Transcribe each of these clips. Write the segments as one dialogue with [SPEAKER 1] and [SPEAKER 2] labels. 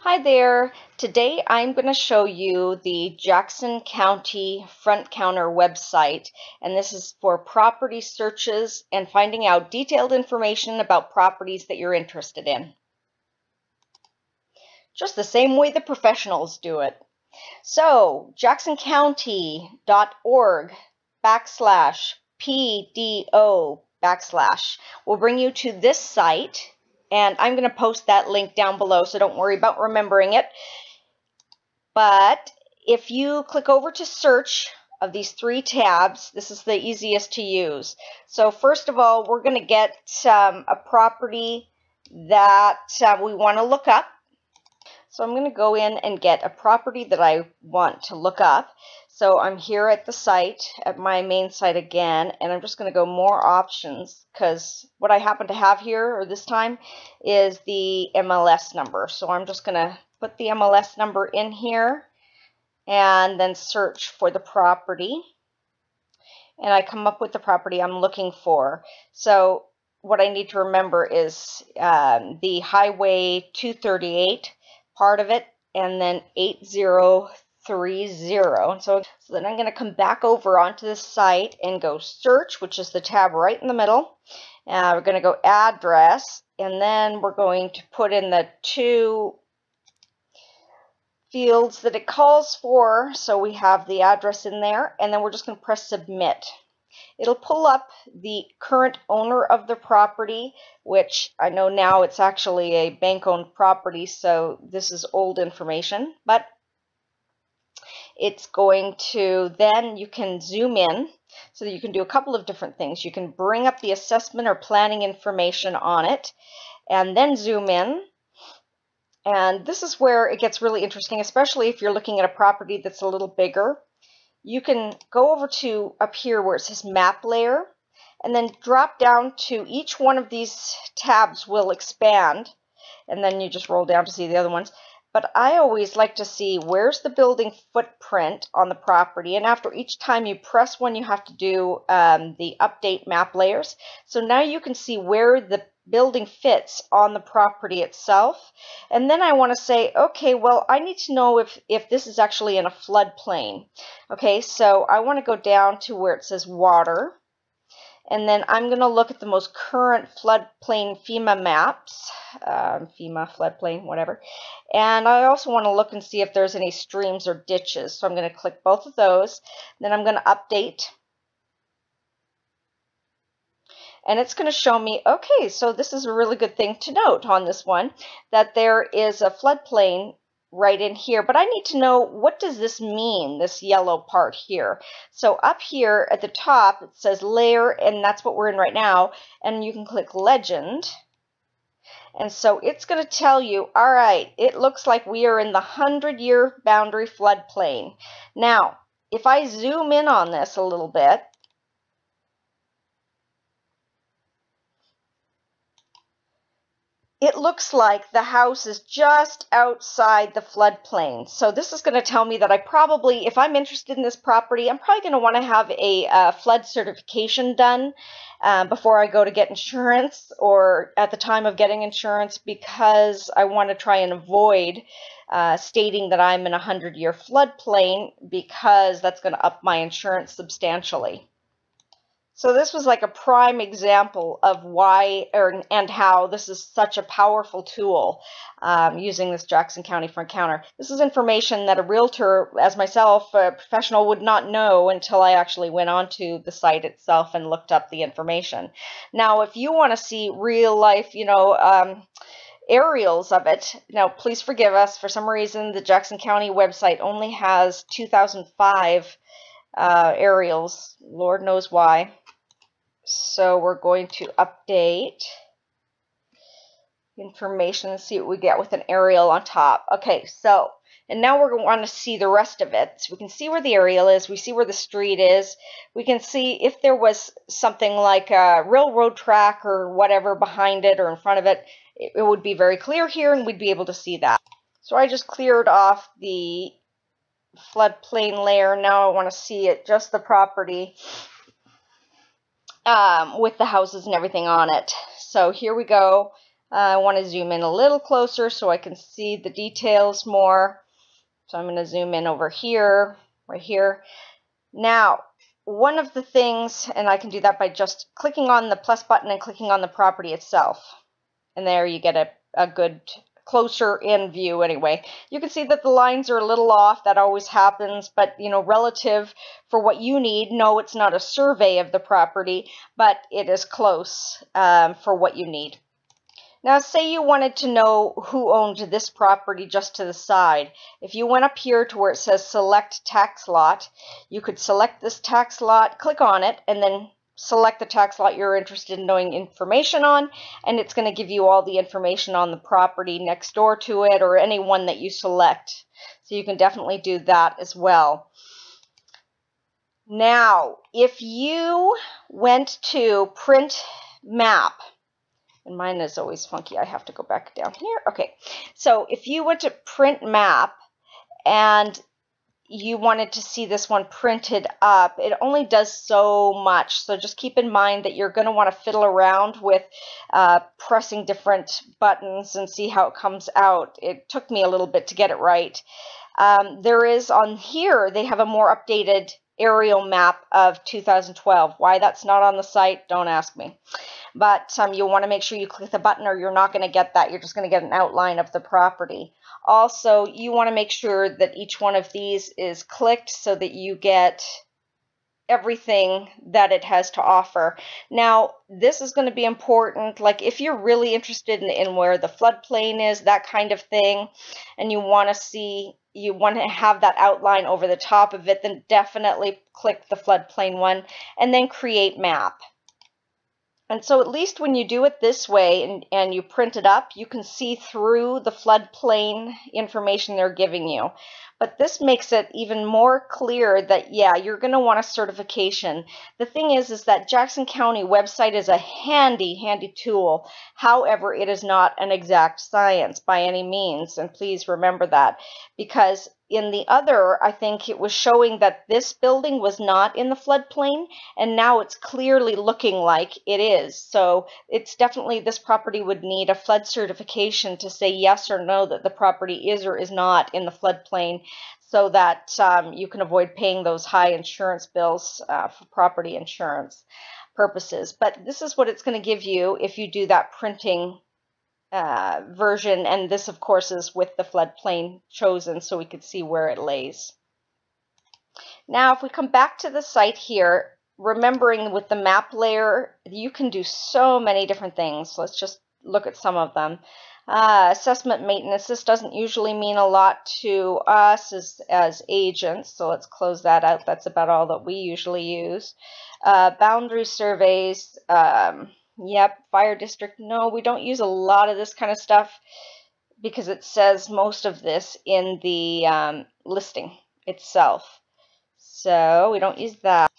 [SPEAKER 1] Hi there. Today I'm going to show you the Jackson County Front Counter website, and this is for property searches and finding out detailed information about properties that you're interested in. Just the same way the professionals do it. So jacksoncounty.org/PDO/ will bring you to this site. And I'm going to post that link down below, so don't worry about remembering it. But if you click over to search of these three tabs, this is the easiest to use. So first of all, we're going to get a property that we want to look up. So I'm going to go in and get a property that I want to look up. So I'm here at the site, at my main site again, and I'm just going to go more options because what I happen to have here, or this time, is the MLS number. So I'm just going to put the MLS number in here and then search for the property. And I come up with the property I'm looking for. So what I need to remember is the Highway 238 part of it, and then 8030. So then I'm going to come back over onto the site and go search, which is the tab right in the middle. We're going to go address, and then we're going to put in the two fields that it calls for. So we have the address in there, and then we're just going to press submit. It'll pull up the current owner of the property, which I know now it's actually a bank-owned property, so this is old information, but it's going to, then you can zoom in so that you can do a couple of different things. You can bring up the assessment or planning information on it and then zoom in. And this is where it gets really interesting, especially if you're looking at a property that's a little bigger. You can go over to up here where it says map layer and then drop down to each one of these tabs will expand, and then you just roll down to see the other ones. But I always like to see where's the building footprint on the property, and after each time you press one you have to do the update map layers. So now you can see where the building fits on the property itself. And then I want to say, okay, well, I need to know if this is actually in a floodplain. Okay, so I want to go down to where it says water, and then I'm going to look at the most current floodplain FEMA maps, FEMA floodplain, whatever. And I also want to look and see if there's any streams or ditches. So I'm going to click both of those. Then I'm going to update. And it's going to show me, okay, so this is a really good thing to note on this one, that there is a floodplain right in here. But I need to know, what does this mean, this yellow part here? So up here at the top, it says layer, and that's what we're in right now. And you can click legend. And so it's going to tell you, all right, it looks like we are in the 100-year boundary floodplain. Now, if I zoom in on this a little bit, it looks like the house is just outside the floodplain. So this is going to tell me that I probably, if I'm interested in this property, I'm probably going to want to have a flood certification done before I go to get insurance, or at the time of getting insurance, because I want to try and avoid stating that I'm in a 100-year floodplain, because that's going to up my insurance substantially. So this was like a prime example of why and how this is such a powerful tool, using this Jackson County Front Counter. This is information that a realtor, as myself, a professional, would not know until I actually went onto the site itself and looked up the information. Now, if you want to see real life, aerials of it, now please forgive us. For some reason, the Jackson County website only has 2005 aerials. Lord knows why. So we're going to update information and see what we get with an aerial on top. Okay, so, and now we're going to want to see the rest of it. So we can see where the aerial is. We see where the street is. We can see if there was something like a railroad track or whatever behind it or in front of it. It would be very clear here, and we'd be able to see that. So I just cleared off the floodplain layer. Now I want to see it, just the property. With the houses and everything on it. So here we go. I want to zoom in a little closer so I can see the details more. So I'm going to zoom in over here, right here. Now, one of the things, and I can do that by just clicking on the plus button and clicking on the property itself. And there you get a good closer in view anyway. You can see that the lines are a little off. That always happens, but you know, relative for what you need, no, it's not a survey of the property, but it is close for what you need. Now, say you wanted to know who owned this property just to the side. If you went up here to where it says select tax lot, you could select this tax lot, click on it, and then select the tax lot you're interested in knowing information on, and it's going to give you all the information on the property next door to it or any one that you select. So you can definitely do that as well. Now, if you went to print map, and mine is always funky. I have to go back down here. Okay, so if you went to print map and you wanted to see this one printed up, it only does so much. So just keep in mind that you're going to want to fiddle around with pressing different buttons and see how it comes out. It took me a little bit to get it right. There is on here, they have a more updated aerial map of 2012. Why that's not on the site, don't ask me. But you'll want to make sure you click the button or you're not going to get that. You're just going to get an outline of the property. Also, you want to make sure that each one of these is clicked so that you get everything that it has to offer. Now, this is going to be important, like if you're really interested in where the floodplain is, that kind of thing, and you want to have that outline over the top of it, then definitely click the floodplain one and then create map. And so at least when you do it this way and you print it up, you can see through the floodplain information they're giving you. But this makes it even more clear that, yeah, you're going to want a certification. The thing is that Jackson County website is a handy tool. However, it is not an exact science by any means. And please remember that, because in the other, I think it was showing that this building was not in the floodplain, and now it's clearly looking like it is. So it's definitely, this property would need a flood certification to say yes or no that the property is or is not in the floodplain, so that you can avoid paying those high insurance bills for property insurance purposes. But this is what it's going to give you if you do that printing version, and this of course is with the floodplain chosen so we could see where it lays. Now if we come back to the site here, remembering with the map layer you can do so many different things. Let's just look at some of them. Assessment maintenance, this doesn't usually mean a lot to us as agents, so let's close that out. That's about all that we usually use. Boundary surveys, yep, fire district. No, we don't use a lot of this kind of stuff because it says most of this in the listing itself. So we don't use that.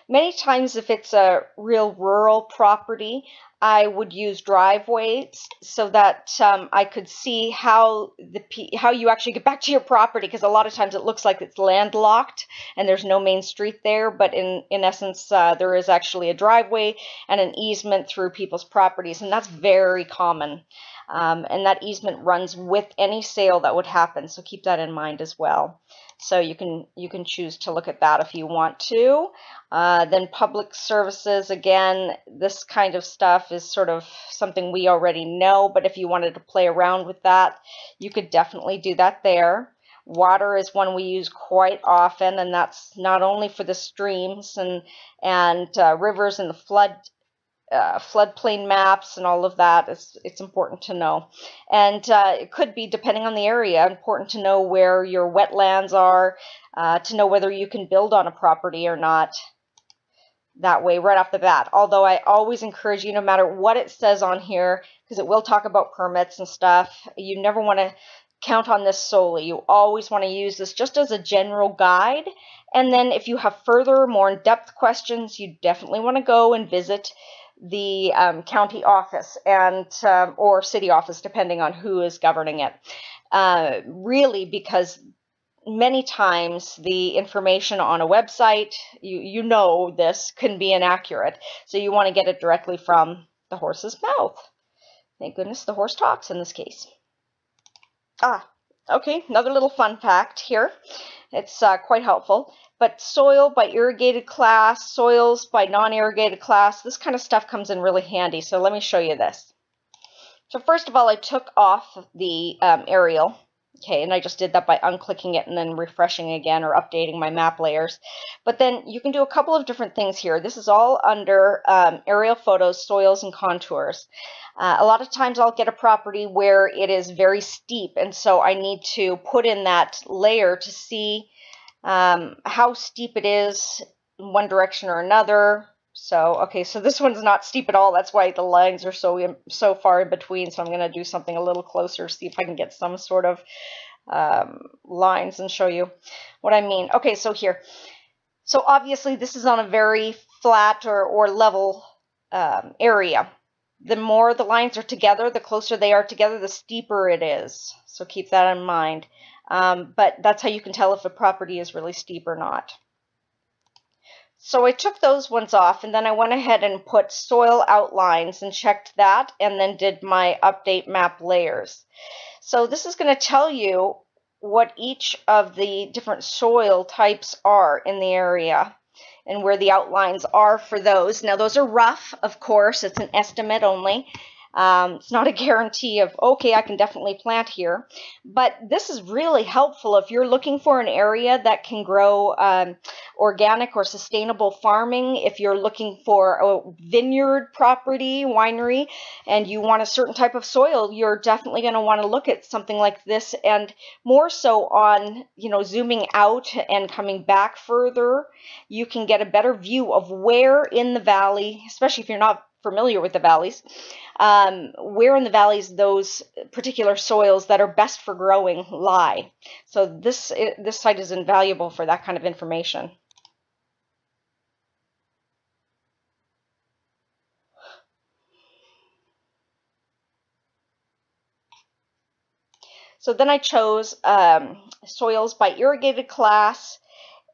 [SPEAKER 1] Many times if it's a real rural property, I would use driveways so that I could see how you actually get back to your property, because a lot of times it looks like it's landlocked and there's no main street there, but in essence there is actually a driveway and an easement through people's properties, and that's very common. And that easement runs with any sale that would happen, so keep that in mind as well. So you can choose to look at that if you want to. Then public services, again, this kind of stuff is sort of something we already know, but if you wanted to play around with that, you could definitely do that there. Water is one we use quite often, and that's not only for the streams and rivers and the floodplain maps and all of that. It's important to know. And it could be, depending on the area, important to know where your wetlands are, to know whether you can build on a property or not. That way right off the bat. Although I always encourage you, no matter what it says on here, because it will talk about permits and stuff, you never want to count on this solely. You always want to use this just as a general guide. And then if you have further, more in-depth questions, you definitely want to go and visit the county office and or city office, depending on who is governing it. Really, because many times the information on a website, you know this, can be inaccurate. So you want to get it directly from the horse's mouth. Thank goodness the horse talks in this case. Okay, another little fun fact here. It's quite helpful. But soil by irrigated class, soils by non-irrigated class, this kind of stuff comes in really handy. So let me show you this. So first of all, I took off the aerial. Okay, and I just did that by unclicking it and then refreshing again or updating my map layers. But then you can do a couple of different things here. This is all under aerial photos, soils, and contours. A lot of times I'll get a property where it is very steep, and so I need to put in that layer to see how steep it is in one direction or another. So, okay, so this one's not steep at all. That's why the lines are so far in between. So I'm going to do something a little closer, see if I can get some sort of lines and show you what I mean. Okay, so here. So obviously this is on a very flat or level area. The more the lines are together, the closer they are together, the steeper it is. So keep that in mind. But that's how you can tell if a property is really steep or not. So I took those ones off, and then I went ahead and put soil outlines and checked that, and then did my update map layers. So this is going to tell you what each of the different soil types are in the area and where the outlines are for those. Now those are rough, of course, it's an estimate only. It's not a guarantee of, okay, I can definitely plant here. But this is really helpful if you're looking for an area that can grow organic or sustainable farming. If you're looking for a vineyard property, winery, and you want a certain type of soil, you're definitely going to want to look at something like this. And more so on, zooming out and coming back further, you can get a better view of where in the valley, especially if you're not familiar with the valleys, where in the valleys those particular soils that are best for growing lie. So this site is invaluable for that kind of information. So then I chose soils by irrigated class,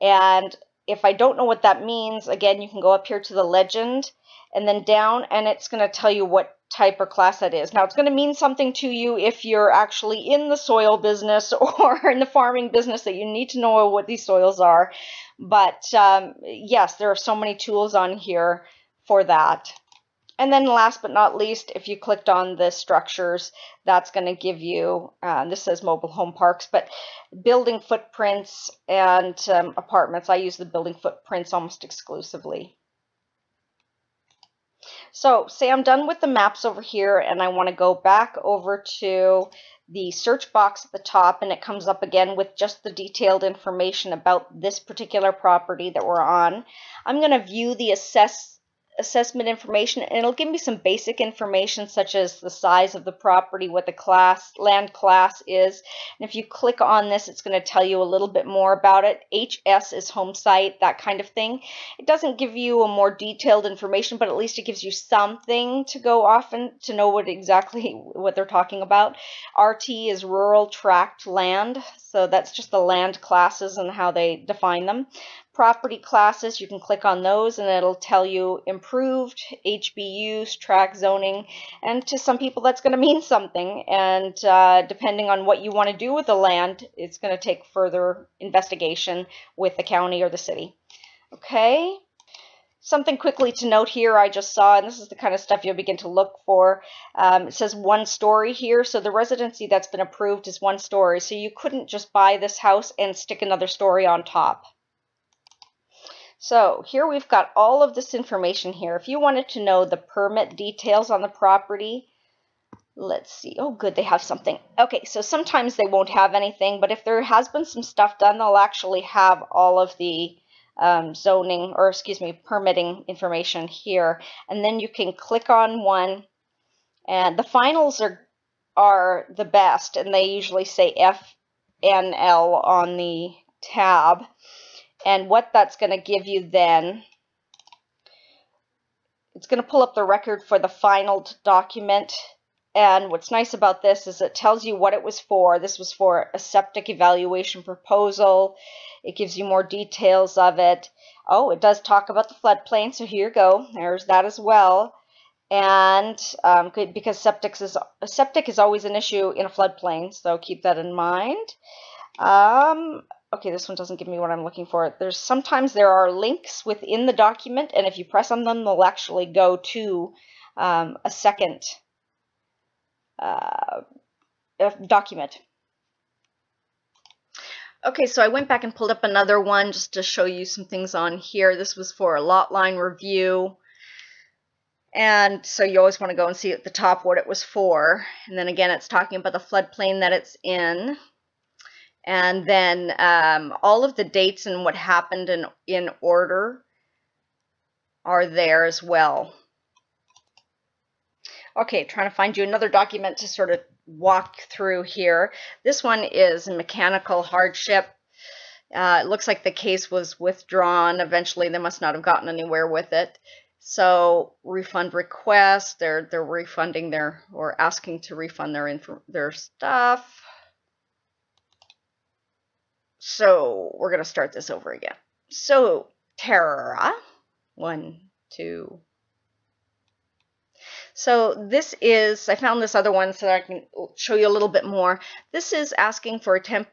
[SPEAKER 1] and if I don't know what that means, again, you can go up here to the legend and then down, and it's going to tell you what type or class that is. Now, it's going to mean something to you if you're actually in the soil business or in the farming business, that you need to know what these soils are. But yes, there are so many tools on here for that. And then last but not least, if you clicked on the structures, that's going to give you, this says mobile home parks, but building footprints and apartments. I use the building footprints almost exclusively. So say I'm done with the maps over here, and I want to go back over to the search box at the top, and it comes up again with just the detailed information about this particular property that we're on. I'm going to view the assessment information, and it'll give me some basic information such as the size of the property, what the land class is. And if you click on this, it's going to tell you a little bit more about it. HS is home site, that kind of thing. It doesn't give you a more detailed information, but at least it gives you something to go off and to know exactly what they're talking about. RT is rural tract land, so that's just the land classes and how they define them. Property classes, you can click on those and it'll tell you improved, HBUs, tract zoning, and to some people that's going to mean something, and depending on what you want to do with the land, it's going to take further investigation with the county or the city. Okay, something quickly to note here I just saw, and this is the kind of stuff you'll begin to look for. It says 1 story here, so the residency that's been approved is 1 story, so you couldn't just buy this house and stick another story on top. So here we've got all of this information here. If you wanted to know the permit details on the property, let's see. Oh, good, they have something. Okay, so sometimes they won't have anything, but if there has been some stuff done, they'll actually have all of the zoning, or excuse me, permitting information here. And then you can click on one, and the finals are the best, and they usually say FNL on the tab. And what that's going to give you then, it's going to pull up the record for the final document. And what's nice about this is it tells you what it was for. This was for a septic evaluation proposal. It gives you more details of it. Oh, it does talk about the floodplain, so here you go. There's that as well. And because septic is always an issue in a floodplain, so keep that in mind. Okay, this one doesn't give me what I'm looking for. Sometimes there are links within the document, and if you press on them, they'll actually go to a second document. Okay, so I went back and pulled up another one just to show you some things on here. This was for a lot line review. And so you always want to go and see at the top what it was for. And then again, it's talking about the floodplain that it's in. And then all of the dates and what happened in order are there as well. Okay, trying to find you another document to sort of walk through here. This one is mechanical hardship. It looks like the case was withdrawn. Eventually, they must not have gotten anywhere with it. So refund request, they're refunding or asking to refund their stuff. So we're going to start this over again. So Tara, 1, 2. So this is, I found this other one so that I can show you a little bit more. This is asking for a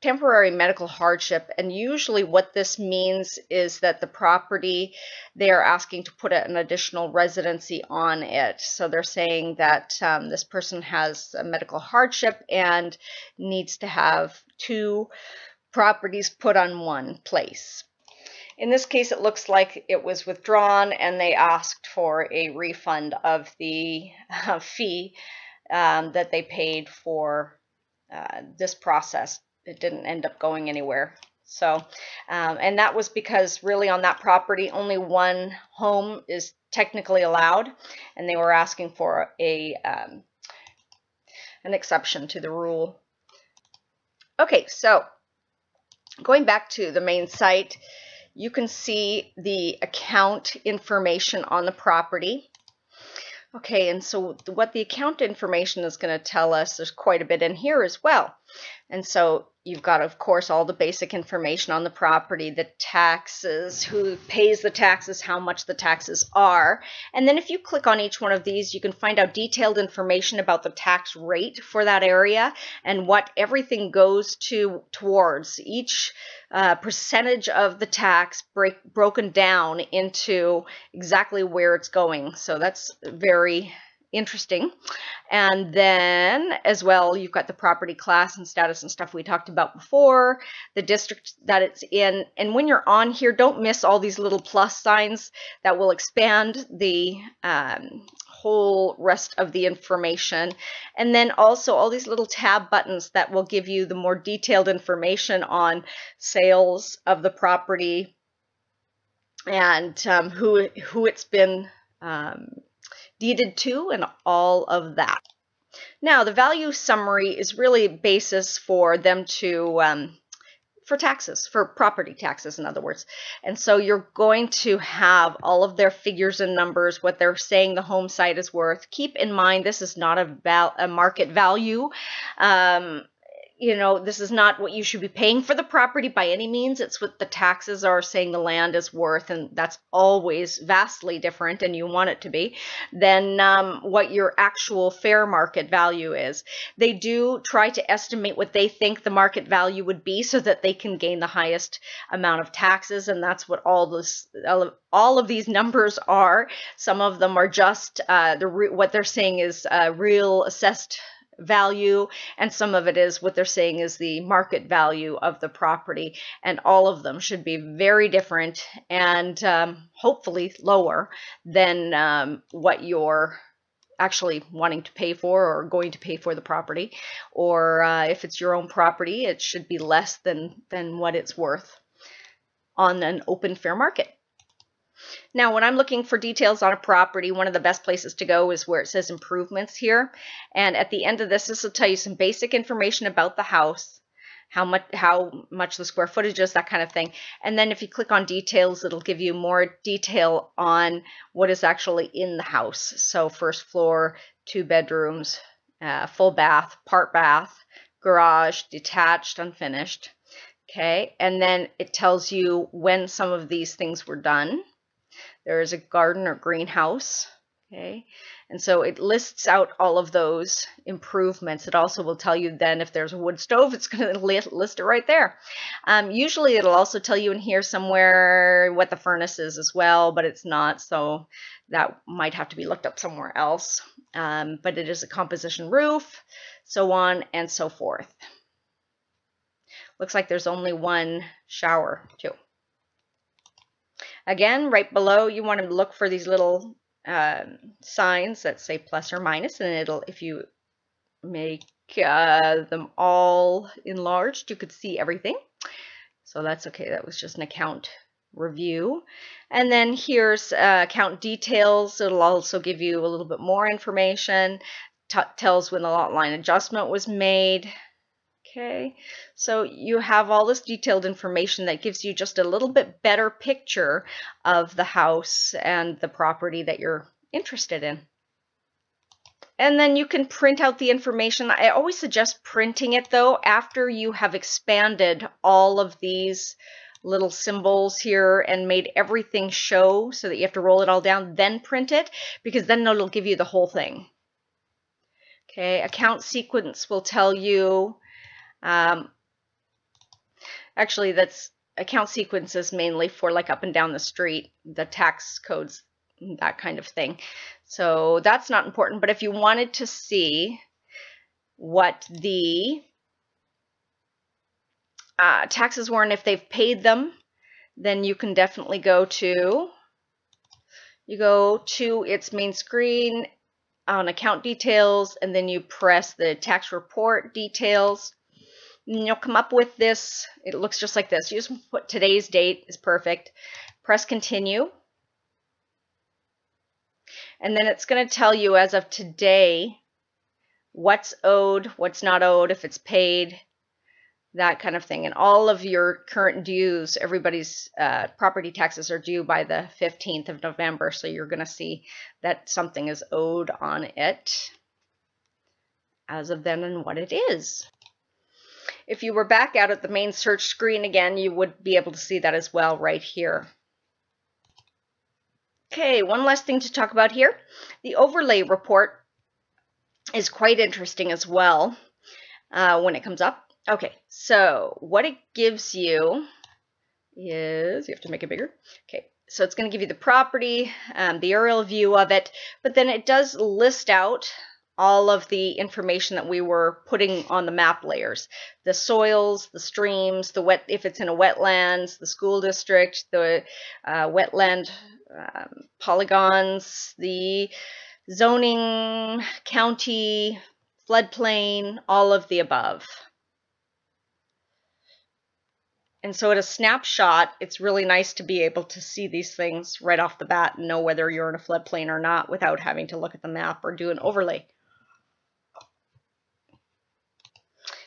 [SPEAKER 1] temporary medical hardship, and usually what this means is that the property, they are asking to put an additional residency on it. So they're saying that this person has a medical hardship and needs to have 2 properties put on one place. In this case, it looks like it was withdrawn and they asked for a refund of the fee that they paid for this process. It didn't end up going anywhere. So, and that was because really on that property, only one home is technically allowed, and they were asking for an exception to the rule. Okay, so going back to the main site, you can see the account information on the property. Okay, and so what the account information is going to tell us, there's quite a bit in here as well. And so you've got, of course, all the basic information on the property, the taxes, who pays the taxes, how much the taxes are. And then if you click on each one of these, you can find out detailed information about the tax rate for that area and what everything goes towards. Each percentage of the tax broken down into exactly where it's going. So that's very interesting. And then as well, you've got the property class and status and stuff we talked about before, the district that it's in. And when you're on here, don't miss all these little plus signs that will expand the whole rest of the information. And then also all these little tab buttons that will give you the more detailed information on sales of the property and who it's been deeded to and all of that. Now, the value summary is really a basis for them to, for taxes, for property taxes, in other words. And so you're going to have all of their figures and numbers, what they're saying the home site is worth. Keep in mind, this is not a market value. You know, this is not what you should be paying for the property by any means. It's what the taxes are saying the land is worth, and that's always vastly different, and you want it to be, than what your actual fair market value is. They do try to estimate what they think the market value would be so that they can gain the highest amount of taxes, and that's what all of these numbers are. Some of them are just what they're saying is real assessed value, and some of it is what they're saying is the market value of the property, and all of them should be very different and hopefully lower than what you're actually wanting to pay for or going to pay for the property, or if it's your own property, it should be less than what it's worth on an open fair market. Now, when I'm looking for details on a property, one of the best places to go is where it says improvements here. And at the end of this will tell you some basic information about the house, how much the square footage is, that kind of thing. And then if you click on details, it'll give you more detail on what is actually in the house. So first floor, 2 bedrooms, full bath, part bath, garage, detached, unfinished. Okay, and then it tells you when some of these things were done. There is a garden or greenhouse. Okay, and so it lists out all of those improvements. It also will tell you then if there's a wood stove, it's going to list it right there. Usually it'll also tell you in here somewhere what the furnace is as well, but it's not, so that might have to be looked up somewhere else. But it is a composition roof, so on and so forth. Looks like there's only one shower too. Again, right below, you want to look for these little signs that say plus or minus, and it'll, if you make them all enlarged, you could see everything. So that's okay. That was just an account review. And then here's account details. It'll also give you a little bit more information. Tells when the lot line adjustment was made. Okay, so you have all this detailed information that gives you just a little bit better picture of the house and the property that you're interested in. And then you can print out the information. I always suggest printing it though after you have expanded all of these little symbols here and made everything show so that you have to roll it all down, then print it, because then it'll give you the whole thing. Okay, account sequence will tell you actually, that's account sequences mainly for like up and down the street, the tax codes, that kind of thing. So that's not important, but if you wanted to see what the taxes were and if they've paid them, then you can definitely go to its main screen on account details, and then you press the tax report details. And you'll come up with this. It looks just like this. You just put today's date is perfect. Press continue. And then it's going to tell you as of today what's owed, what's not owed, if it's paid, that kind of thing. And all of your current dues, everybody's property taxes are due by the 15th of November. So you're going to see that something is owed on it as of then and what it is. If you were back out at the main search screen again, you would be able to see that as well right here. Okay, one last thing to talk about here. The overlay report is quite interesting as well when it comes up. Okay, so what it gives you is, you have to make it bigger. Okay, so it's going to give you the property, the aerial view of it, but then it does list out all of the information that we were putting on the map layers. The soils, the streams, the wet, if it's in a wetlands, the school district, the wetland polygons, the zoning, county, floodplain, all of the above. And so at a snapshot, it's really nice to be able to see these things right off the bat and know whether you're in a floodplain or not without having to look at the map or do an overlay.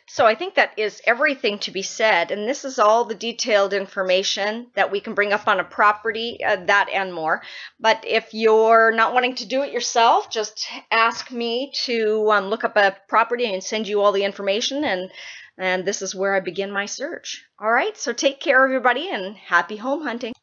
[SPEAKER 1] So I think that is everything to be said, and this is all the detailed information that we can bring up on a property, that and more. But if you're not wanting to do it yourself, just ask me to look up a property and send you all the information, and this is where I begin my search. All right, so take care everybody and happy home hunting.